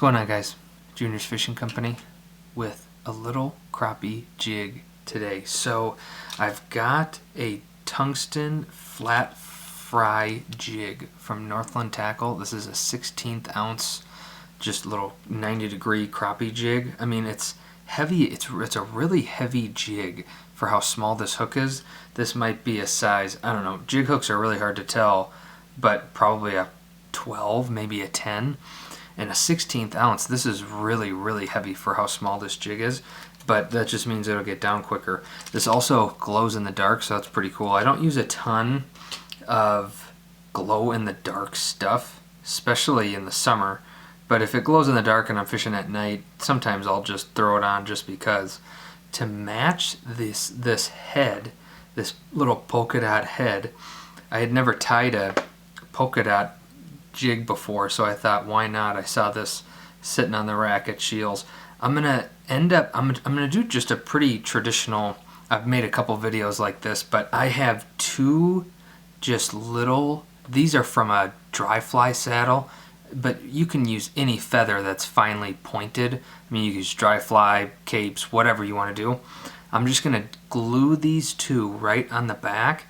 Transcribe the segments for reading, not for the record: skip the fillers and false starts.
going on, guys? Junior's Fishing Company with a little crappie jig today. So I've got a tungsten flat fry jig from Northland Tackle. This is a 16th ounce, just little 90-degree crappie jig. I mean, it's heavy. It's a really heavy jig for how small this hook is. This might be a size, I don't know, jig hooks are really hard to tell, but probably a 12, maybe a 10. And a 16th ounce, this is really heavy for how small this jig is, but that just means it'll get down quicker. This also glows in the dark, so that's pretty cool. I don't use a ton of glow in the dark stuff, especially in the summer, but if it glows in the dark and I'm fishing at night, sometimes I'll just throw it on just because. To match this head, this little polka dot head, I had never tied a polka dot jig before, so I thought, why not? I saw this sitting on the rack at Shields. I'm gonna do just a pretty traditional, I've made a couple videos like this, but I have two just little, these are from a dry fly saddle, but you can use any feather that's finely pointed. I mean, you can use dry fly, capes, whatever you want to do. I'm just gonna glue these two right on the back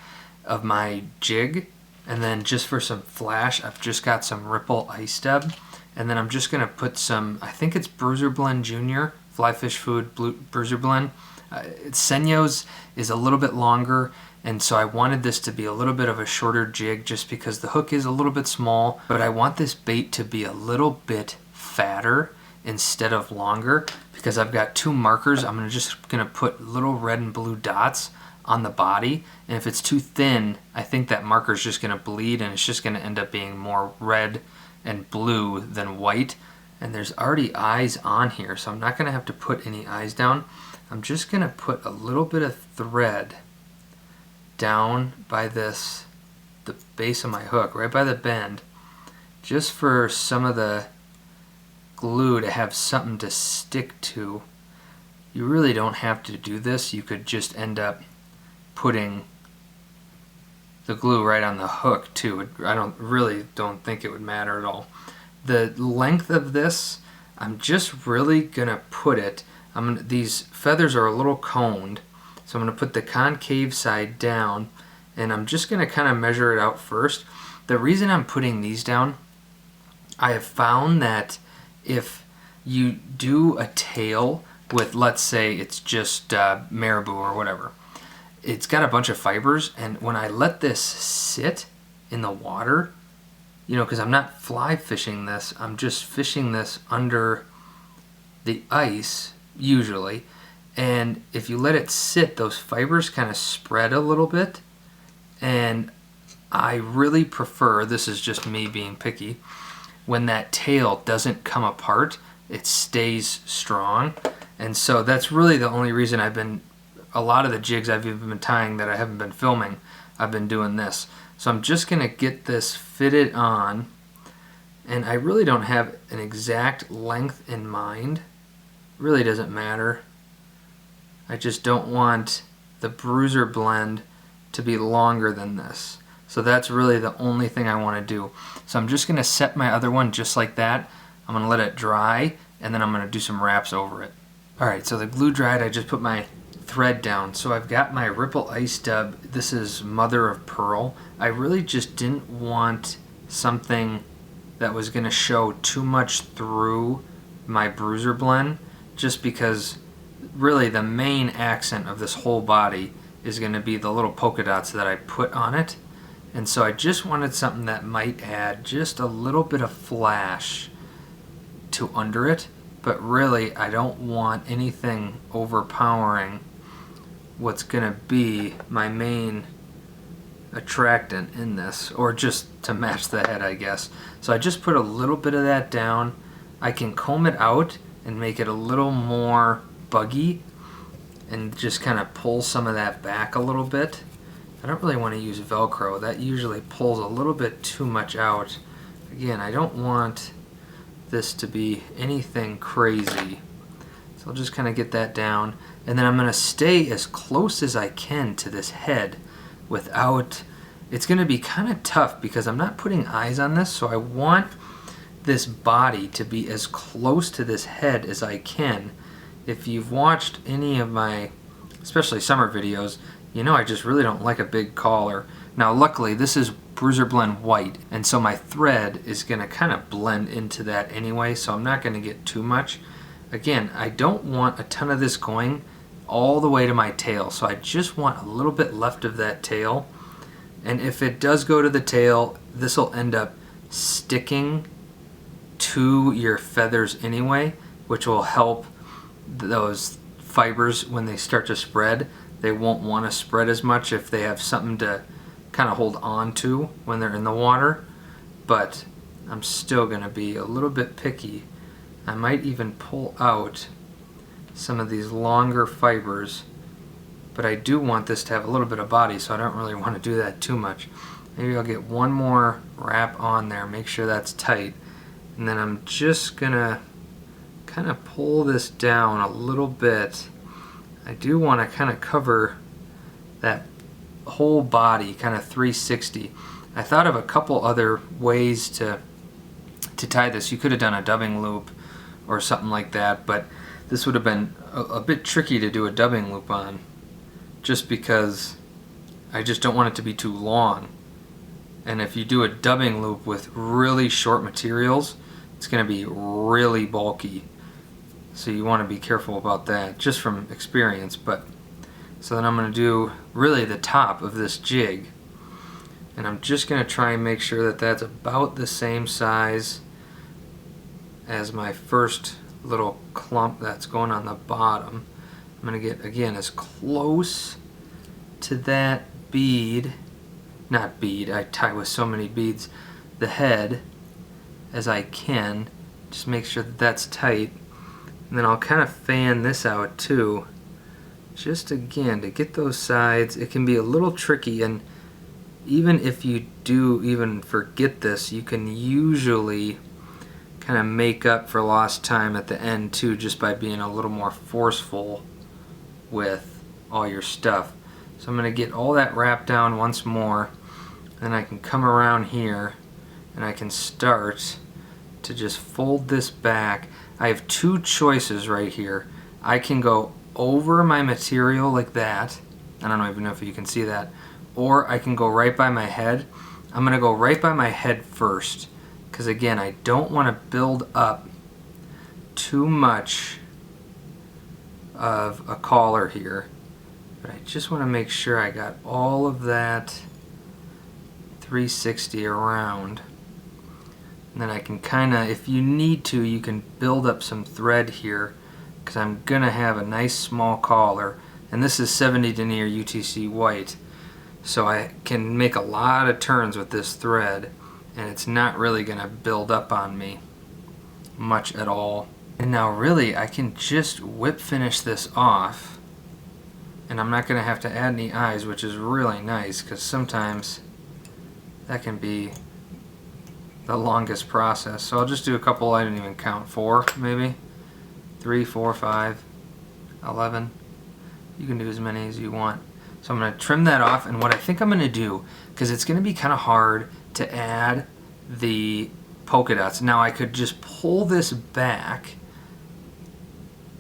of my jig. And then just for some flash, I've just got some Ripple Ice Dub. And then I'm just gonna put some, I think it's Bruiser Blend Junior, Fly Fish Food Bruiser Blend. Senyo's is a little bit longer, and so I wanted this to be a little bit of a shorter jig just because the hook is a little bit small, but I want this bait to be a little bit fatter instead of longer because I've got two markers. I'm just gonna put little red and blue dots on the body, and if it's too thin, I think that marker is just going to bleed and it's just going to end up being more red and blue than white. And there's already eyes on here, so I'm not going to have to put any eyes down. I'm just going to put a little bit of thread down by the base of my hook, right by the bend, just for some of the glue to have something to stick to. You really don't have to do this. You could just end up putting the glue right on the hook too. I don't think it would matter at all. The length of this, I'm just really gonna put it, these feathers are a little coned, so I'm gonna put the concave side down and I'm just gonna kind of measure it out first. The reason I'm putting these down, I have found that if you do a tail with, let's say it's just marabou or whatever, it's got a bunch of fibers, and when I let this sit in the water, you know, because I'm not fly fishing this, I'm just fishing this under the ice usually, and if you let it sit, those fibers kind of spread a little bit, and I really prefer, this is just me being picky, when that tail doesn't come apart, it stays strong. And so that's really the only reason a lot of the jigs I've even been tying that I haven't been filming, I've been doing this. So I'm just gonna get this fitted on, and I really don't have an exact length in mind. Really doesn't matter. I just don't want the bruiser blend to be longer than this. So that's really the only thing I wanna do. So I'm just gonna set my other one just like that. I'm gonna let it dry, and then I'm gonna do some wraps over it. All right, so the glue dried, I just put my thread down. So I've got my Ripple Ice Dub. This is mother of pearl. I really just didn't want something that was gonna show too much through my bruiser blend, just because really the main accent of this whole body is gonna be the little polka dots that I put on it. And so I just wanted something that might add just a little bit of flash to under it, but really I don't want anything overpowering what's gonna be my main attractant in this, or just to match the head, I guess. So I just put a little bit of that down. I can comb it out and make it a little more buggy and just kind of pull some of that back a little bit. I don't really want to use Velcro. That usually pulls a little bit too much out. Again, I don't want this to be anything crazy. So I'll just kind of get that down, and then I'm going to stay as close as I can to this head without, it's going to be kind of tough because I'm not putting eyes on this, so I want this body to be as close to this head as I can. If you've watched any of my, especially summer videos, you know I just really don't like a big collar. Now luckily this is Bruiser Blend white, and so my thread is going to kind of blend into that anyway, so I'm not going to get too much. Again, I don't want a ton of this going all the way to my tail, so I just want a little bit left of that tail. And if it does go to the tail, this will end up sticking to your feathers anyway, which will help those fibers when they start to spread. They won't want to spread as much if they have something to kind of hold on to when they're in the water. But I'm still going to be a little bit picky. I might even pull out some of these longer fibers, but I do want this to have a little bit of body, so I don't really want to do that too much. Maybe I'll get one more wrap on there, make sure that's tight, and then I'm just gonna kind of pull this down a little bit. I do want to kind of cover that whole body, kind of 360. I thought of a couple other ways to tie this. You could have done a dubbing loop or something like that, but this would have been a bit tricky to do a dubbing loop on, just because I just don't want it to be too long. And if you do a dubbing loop with really short materials, it's going to be really bulky. So you want to be careful about that, just from experience. But so then I'm going to do really the top of this jig, and I'm just going to try and make sure that that's about the same size as my first little clump that's going on the bottom. I'm going to get, again, as close to that bead, not bead, I tie with so many beads, the head as I can. Just make sure that that's tight. And then I'll kind of fan this out too, just again to get those sides. It can be a little tricky, and even if you do even forget this, you can usually kind of make up for lost time at the end too, just by being a little more forceful with all your stuff. So I'm going to get all that wrapped down once more, then I can come around here and I can start to just fold this back. I have two choices right here. I can go over my material like that. I don't even know if you can see that. Or I can go right by my head. I'm going to go right by my head first, because again, I don't want to build up too much of a collar here, but I just want to make sure I got all of that 360 around. And then I can kind of, if you need to, you can build up some thread here, because I'm going to have a nice small collar, and this is 70 denier UTC white, so I can make a lot of turns with this thread, and it's not really going to build up on me much at all. And now really I can just whip finish this off, and I'm not going to have to add any eyes, which is really nice, because sometimes that can be the longest process. So I'll just do a couple, I didn't even count, 4 maybe, 3, 4, 5, 11. You can do as many as you want. So I'm going to trim that off, and what I think I'm going to do, because it's going to be kind of hard to add the polka dots. Now I could just pull this back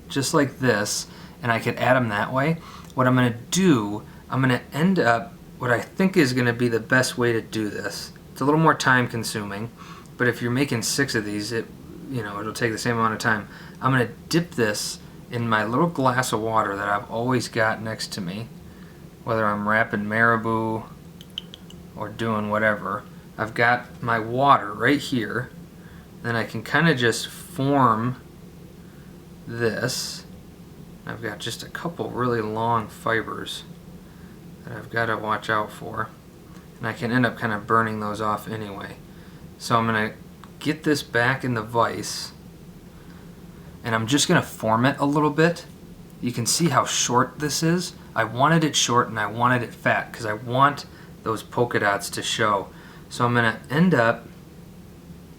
just like this, and I could add them that way. What I'm going to do, I'm going to end up what I think is going to be the best way to do this. It's a little more time consuming, but if you're making 6 of these, it'll take the same amount of time. I'm going to dip this in my little glass of water that I've always got next to me, whether I'm wrapping marabou or doing whatever. I've got my water right here, then I can kind of just form this. I've got just a couple really long fibers that I've got to watch out for, and I can end up kind of burning those off anyway. So I'm going to get this back in the vise, and I'm just going to form it a little bit. You can see how short this is. I wanted it short and I wanted it fat because I want those polka dots to show. So I'm going to end up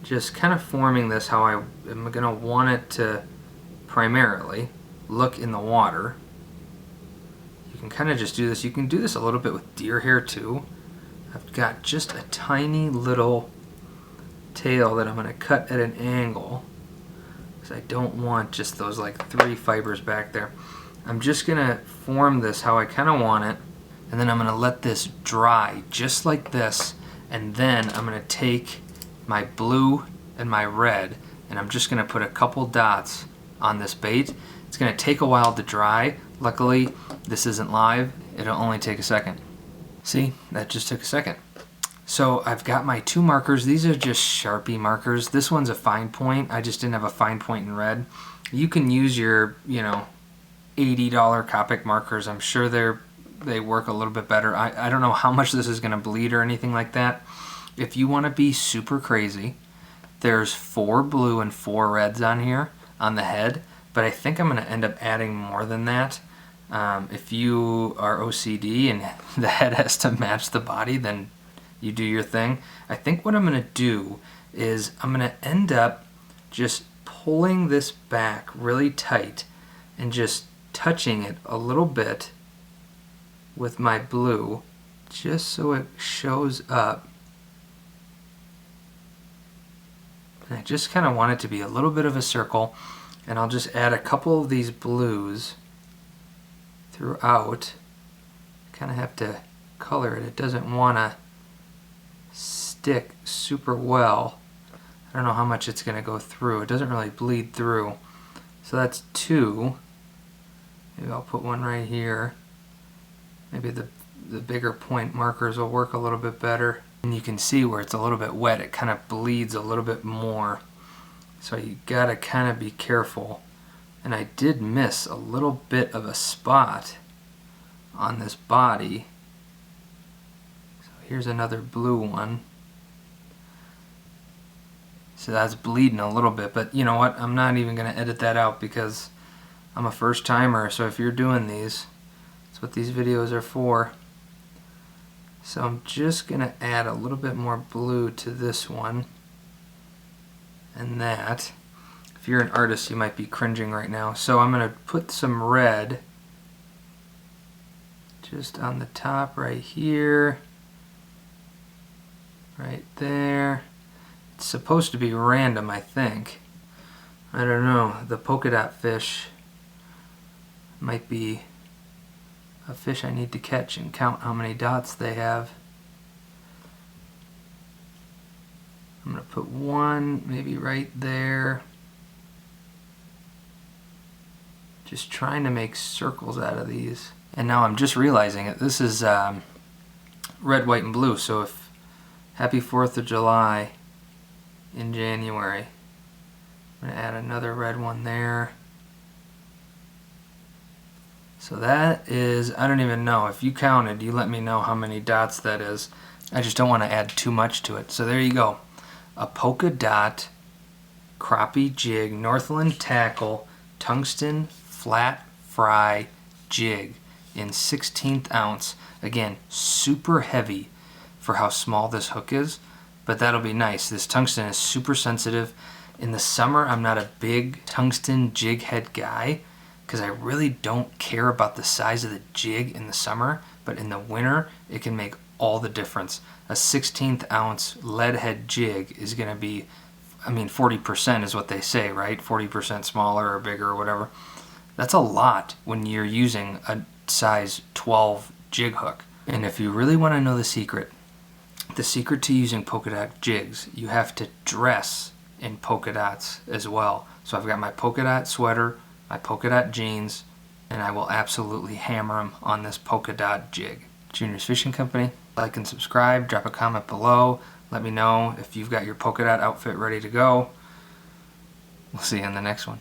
just kind of forming this how I am going to want it to primarily look in the water. You can kind of just do this. You can do this a little bit with deer hair too. I've got just a tiny little tail that I'm going to cut at an angle, because I don't want just those like 3 fibers back there. I'm just going to form this how I kind of want it, and then I'm going to let this dry just like this, and then I'm going to take my blue and my red, and I'm just going to put a couple dots on this bait. It's going to take a while to dry. Luckily, this isn't live. It'll only take a second. See, that just took a second. So I've got my 2 markers. These are just Sharpie markers. This one's a fine point. I just didn't have a fine point in red. You can use your, $80 Copic markers. I'm sure they work a little bit better. I don't know how much this is going to bleed or anything like that. If you want to be super crazy, there's 4 blue and 4 reds on here on the head, but I think I'm going to end up adding more than that. If you are OCD and the head has to match the body, then you do your thing. I think what I'm going to do is I'm going to end up just pulling this back really tight and just touching it a little bit with my blue just so it shows up. And I just kind of want it to be a little bit of a circle, and I'll just add a couple of these blues throughout. Kind of have to color it. It doesn't want to stick super well. I don't know how much it's going to go through. It doesn't really bleed through. So that's 2. Maybe I'll put one right here. Maybe the bigger point markers will work a little bit better. And you can see where it's a little bit wet, it kind of bleeds a little bit more. So you gotta kind of be careful. And I did miss a little bit of a spot on this body. So here's another blue one. So that's bleeding a little bit, but you know what? I'm not even gonna edit that out because I'm a first timer. So if you're doing these, that's what these videos are for. So I'm just going to add a little bit more blue to this one and that. If you're an artist, you might be cringing right now. So I'm going to put some red just on the top right here, right there. It's supposed to be random, I think. I don't know. The polka dot fish might be a fish I need to catch and count how many dots they have. I'm going to put one maybe right there. Just trying to make circles out of these. And now I'm just realizing it. This is red, white, and blue. So if happy 4th of July in January. I'm going to add another red one there. So that is, I don't even know. If you counted, you let me know how many dots that is. I just don't want to add too much to it. So there you go. A polka dot crappie jig, Northland Tackle, tungsten flat fry jig in 1/16 ounce. Again, super heavy for how small this hook is, but that'll be nice. This tungsten is super sensitive. In the summer, I'm not a big tungsten jig head guy, because I really don't care about the size of the jig in the summer, but in the winter, it can make all the difference. A 1/16 ounce lead head jig is going to be, 40% is what they say, right? 40% smaller or bigger or whatever. That's a lot when you're using a size 12 jig hook. And if you really want to know the secret to using polka dot jigs, you have to dress in polka dots as well. So I've got my polka dot sweater, my polka dot jeans, and I will absolutely hammer them on this polka dot jig. Junior's Fishing Company. Like and subscribe, drop a comment below, let me know if you've got your polka dot outfit ready to go. We'll see you in the next one.